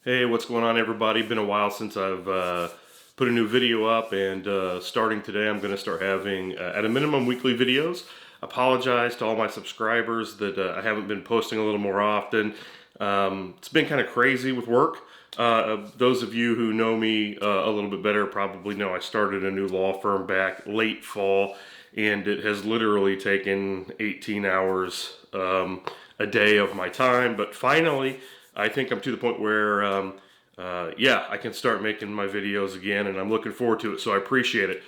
Hey, what's going on, everybody? Been a while since I've put a new video up, and starting today I'm going to start having, at a minimum, weekly videos. Apologize to all my subscribers that I haven't been posting a little more often. It's been kind of crazy with work. Those of you who know me a little bit better probably know I started a new law firm back late fall, and it has literally taken 18 hours a day of my time, but finally I think I'm to the point where, yeah, I can start making my videos again, and I'm looking forward to it, so I appreciate it.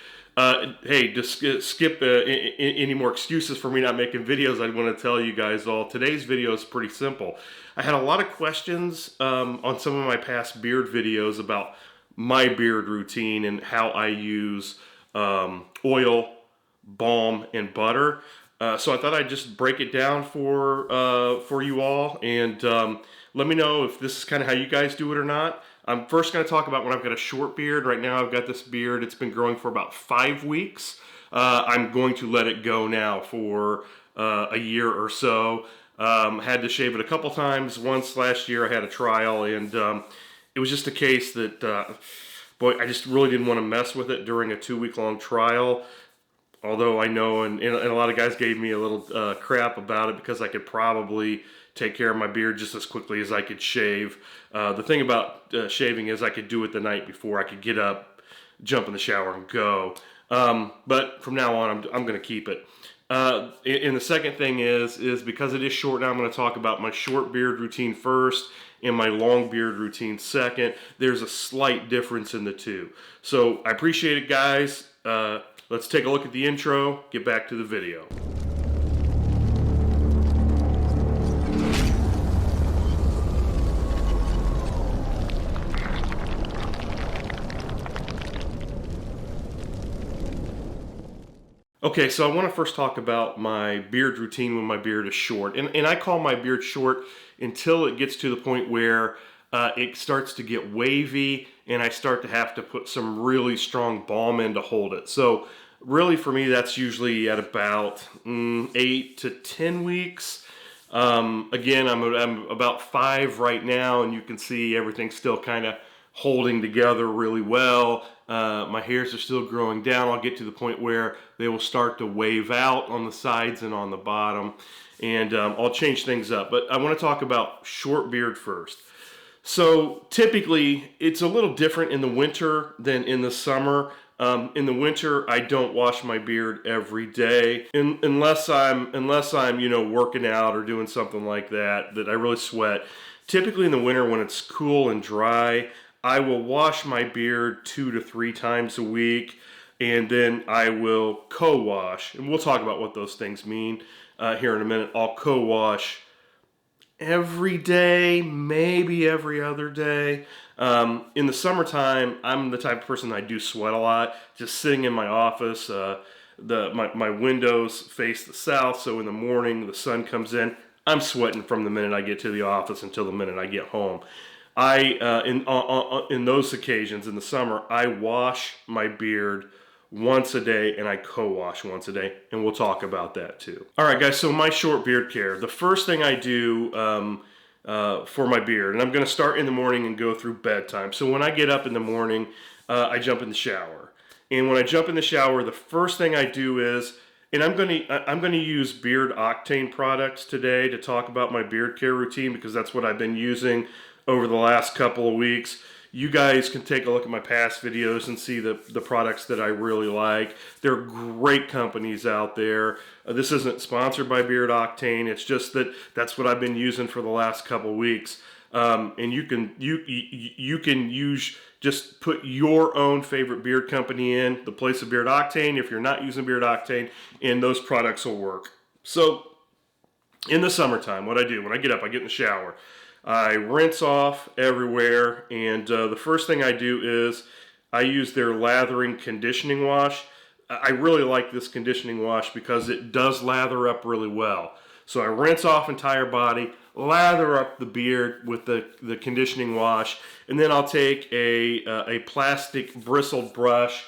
Hey, just skip any more excuses for me not making videos. I want to tell you guys all, today's video is pretty simple. I had a lot of questions on some of my past beard videos about my beard routine and how I use oil, balm, and butter. So I thought I'd just break it down for you all, and let me know if this is kind of how you guys do it or not. I'm first going to talk about when I've got a short beard. Right now I've got this beard. It's been growing for about 5 weeks. I'm going to let it go now for a year or so. Had to shave it a couple times. Once last year I had a trial, and it was just a case that, boy, I just really didn't want to mess with it during a 2-week long trial. Although I know, and a lot of guys gave me a little crap about it because I could probably take care of my beard just as quickly as I could shave. The thing about shaving is I could do it the night before. I could get up, jump in the shower, and go. But from now on, I'm going to keep it. And the second thing is because it is short now, I'm going to talk about my short beard routine first and my long beard routine second. There's a slight difference in the two. So I appreciate it, guys. Let's take a look at the intro, get back to the video. Okay, so I want to first talk about my beard routine when my beard is short. And I call my beard short until it gets to the point where it starts to get wavy and I start to have to put some really strong balm in to hold it. So really for me, that's usually at about 8 to 10 weeks. Again, I'm about 5 right now, and you can see everything's still kind of holding together really well. My hairs are still growing down. I'll get to the point where they will start to wave out on the sides and on the bottom, and I'll change things up. But I want to talk about short beard first. So typically, it's a little different in the winter than in the summer. In the winter, I don't wash my beard every day, unless I'm working out or doing something like that I really sweat. Typically in the winter, when it's cool and dry, I will wash my beard 2 to 3 times a week, and then I will co-wash, and we'll talk about what those things mean here in a minute. I'll co-wash every day, maybe every other day. In the summertime, I'm the type of person that I do sweat a lot. Just sitting in my office, my windows face the south, so in the morning the sun comes in, I'm sweating from the minute I get to the office until the minute I get home. In those occasions in the summer, I wash my beard once a day, and I co-wash once a day, and we'll talk about that too. All right, guys, so my short beard care. The first thing I do for my beard, and I'm going to start in the morning and go through bedtime. So when I get up in the morning, I jump in the shower. And when I jump in the shower, the first thing I do is, and I'm going to use Beard Octane products today to talk about my beard care routine, because that's what I've been using over the last couple of weeks. You guys can take a look at my past videos and see the products that I really like. There are great companies out there. This isn't sponsored by Beard Octane. It's just that's what I've been using for the last couple of weeks. And you can use, just put your own favorite beard company in the place of Beard Octane if you're not using Beard Octane, and those products will work. So in the summertime, what I do when I get up, I get in the shower. I rinse off everywhere, and the first thing I do is I use their lathering conditioning wash. I really like this conditioning wash because it does lather up really well. So I rinse off entire body, lather up the beard with the conditioning wash, and then I'll take a plastic bristled brush,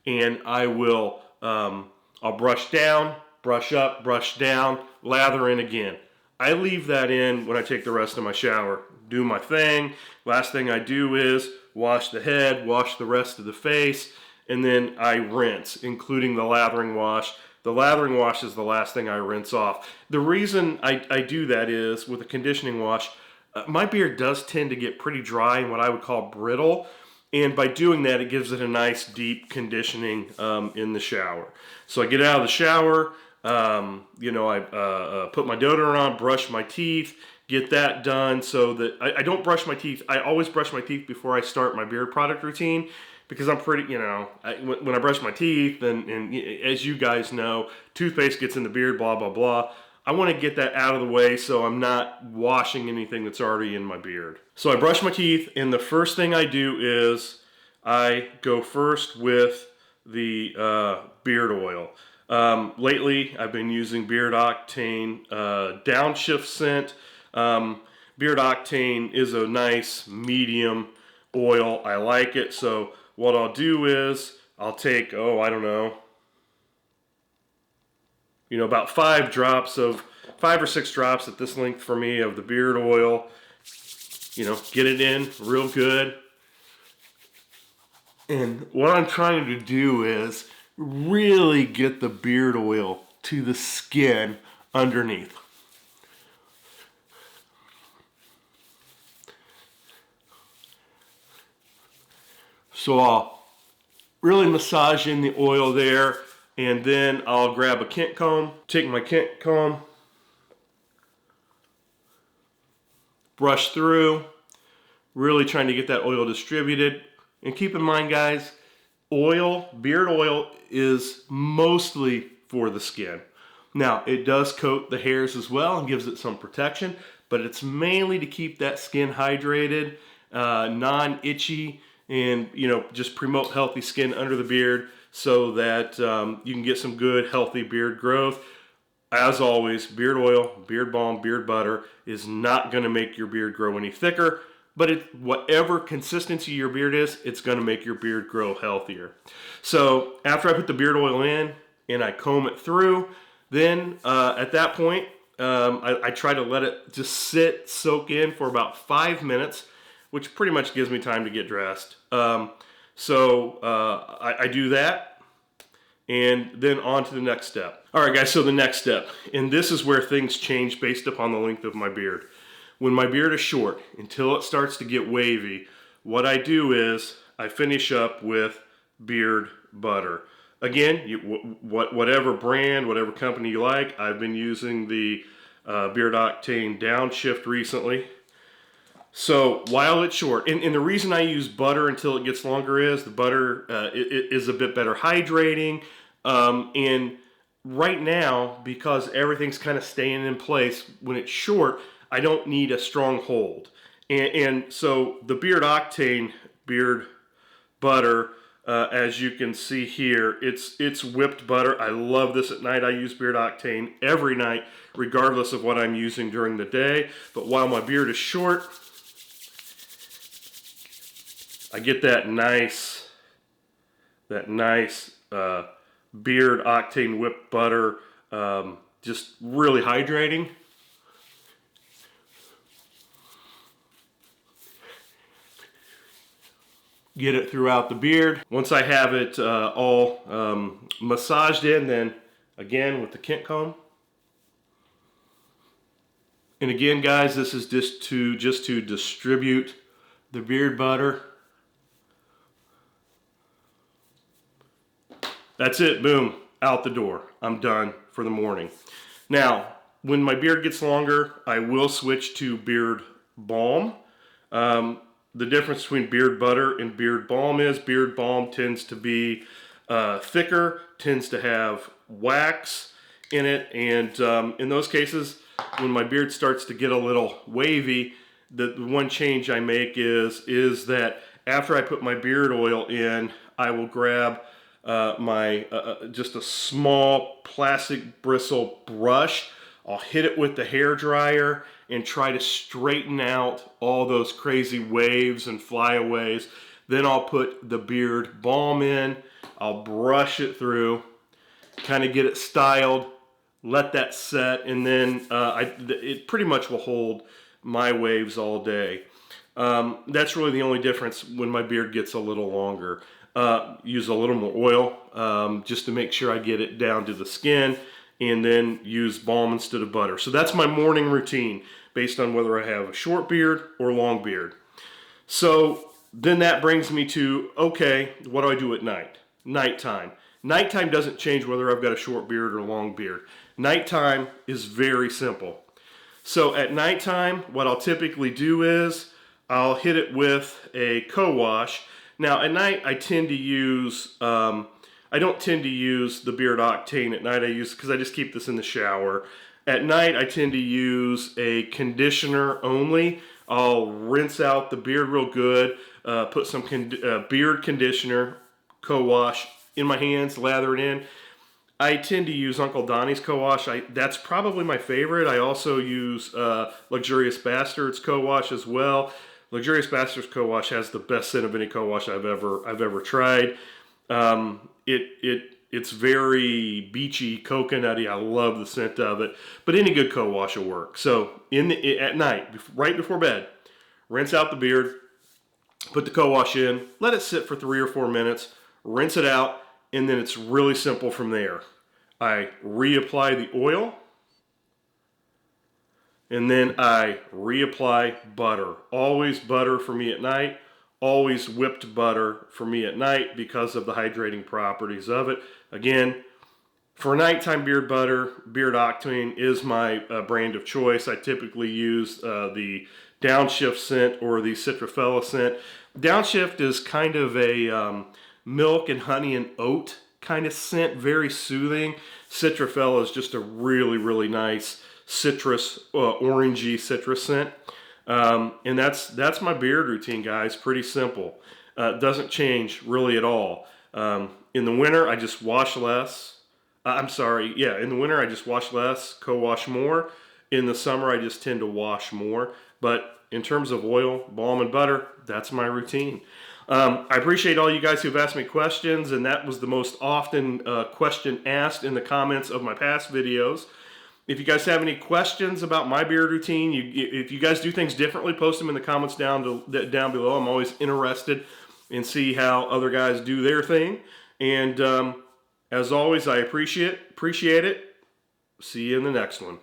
and I will I'll brush down, brush up, brush down, lather in again. I leave that in when I take the rest of my shower. Do my thing. Last thing I do is wash the head, wash the rest of the face, and then I rinse, including the lathering wash. The lathering wash is the last thing I rinse off. The reason I do that is with a conditioning wash, my beard does tend to get pretty dry and what I would call brittle. And by doing that, it gives it a nice deep conditioning in the shower. So I get out of the shower, I put my deodorant on, brush my teeth, get that done so that I don't brush my teeth. I always brush my teeth before I start my beard product routine because I'm pretty, when I brush my teeth, and as you guys know, toothpaste gets in the beard, blah, blah, blah. I want to get that out of the way so I'm not washing anything that's already in my beard. So I brush my teeth, and the first thing I do is I go first with the beard oil. Lately, I've been using Beard Octane Downshift scent. Beard Octane is a nice medium oil. I like it. So what I'll do is I'll take, about 5 or 6 drops at this length for me of the beard oil. Get it in real good. And what I'm trying to do is really get the beard oil to the skin underneath. So I'll really massage in the oil there, and then I'll grab a Kent comb, take my Kent comb, brush through, really trying to get that oil distributed. And keep in mind, guys, beard oil is mostly for the skin. Now, it does coat the hairs as well and gives it some protection, but it's mainly to keep that skin hydrated, non-itchy, and just promote healthy skin under the beard so that you can get some good, healthy beard growth. As always, beard oil, beard balm, beard butter is not going to make your beard grow any thicker, but whatever consistency your beard is, it's going to make your beard grow healthier. So after I put the beard oil in and I comb it through, then at that point, I try to let it just soak in for about 5 minutes, which pretty much gives me time to get dressed. I do that, and then on to the next step. All right, guys, so the next step, and this is where things change based upon the length of my beard. When my beard is short, until it starts to get wavy, what I do is I finish up with beard butter. Again, whatever brand, whatever company you like. I've been using the Beard Octane Downshift recently. So while it's short, and the reason I use butter until it gets longer is the butter is a bit better hydrating. And right now, because everything's kind of staying in place, when it's short, I don't need a strong hold. And so the Beard Octane beard butter, as you can see here, it's whipped butter. I love this at night. I use Beard Octane every night, regardless of what I'm using during the day. But while my beard is short, I get that nice Beard Octane whipped butter, just really hydrating. Get it throughout the beard. Once I have it all massaged in, then again with the Kent comb. And again, guys, this is just to distribute the beard butter. That's it, boom, out the door. I'm done for the morning. Now, when my beard gets longer, I will switch to beard balm. The difference between beard butter and beard balm is beard balm tends to be thicker, tends to have wax in it, and in those cases, when my beard starts to get a little wavy, the one change I make is that after I put my beard oil in, I will grab just a small plastic bristle brush. I'll hit it with the hair dryer and try to straighten out all those crazy waves and flyaways. Then I'll put the beard balm in. I'll brush it through, kind of get it styled. let that set, and then it pretty much will hold my waves all day. That's really the only difference when my beard gets a little longer. Use a little more oil just to make sure I get it down to the skin, and then use balm instead of butter. So that's my morning routine based on whether I have a short beard or long beard. So then that brings me to, okay, what do I do at night? Nighttime. Nighttime doesn't change whether I've got a short beard or a long beard. Nighttime is very simple. So at nighttime, what I'll typically do is I'll hit it with a co-wash. Now at night I tend to use, I don't tend to use the beard octane at night. Because I just keep this in the shower. At night I tend to use a conditioner only. I'll rinse out the beard real good, put some beard conditioner, co-wash in my hands, lather it in. I tend to use Uncle Donnie's co-wash. That's probably my favorite. I also use Luxurious Bastards co-wash as well. Luxurious Bastards co-wash has the best scent of any co-wash I've ever tried. It's very beachy, coconutty. I love the scent of it. But any good co-wash will work. So at night, right before bed, rinse out the beard, put the co-wash in, let it sit for 3 or 4 minutes, rinse it out, and then it's really simple from there. I reapply the oil, and then I reapply butter. Always butter for me at night. Always whipped butter for me at night because of the hydrating properties of it. Again, for nighttime beard butter, Beard Octane is my brand of choice. I typically use the Downshift scent or the Citrofella scent. Downshift is kind of a milk and honey and oat kind of scent, very soothing. Citrofella is just a really, really nice citrus, orangey citrus scent. And that's my beard routine, guys. Pretty simple. Doesn't change really at all. In the winter, I just wash less. In the winter, I just wash less, co-wash more. In the summer, I just tend to wash more. But in terms of oil, balm, and butter, that's my routine. I appreciate all you guys who've asked me questions, and that was the most often question asked in the comments of my past videos. If you guys have any questions about my beard routine, if you guys do things differently, post them in the comments down below. I'm always interested in see how other guys do their thing. And as always, I appreciate it. See you in the next one.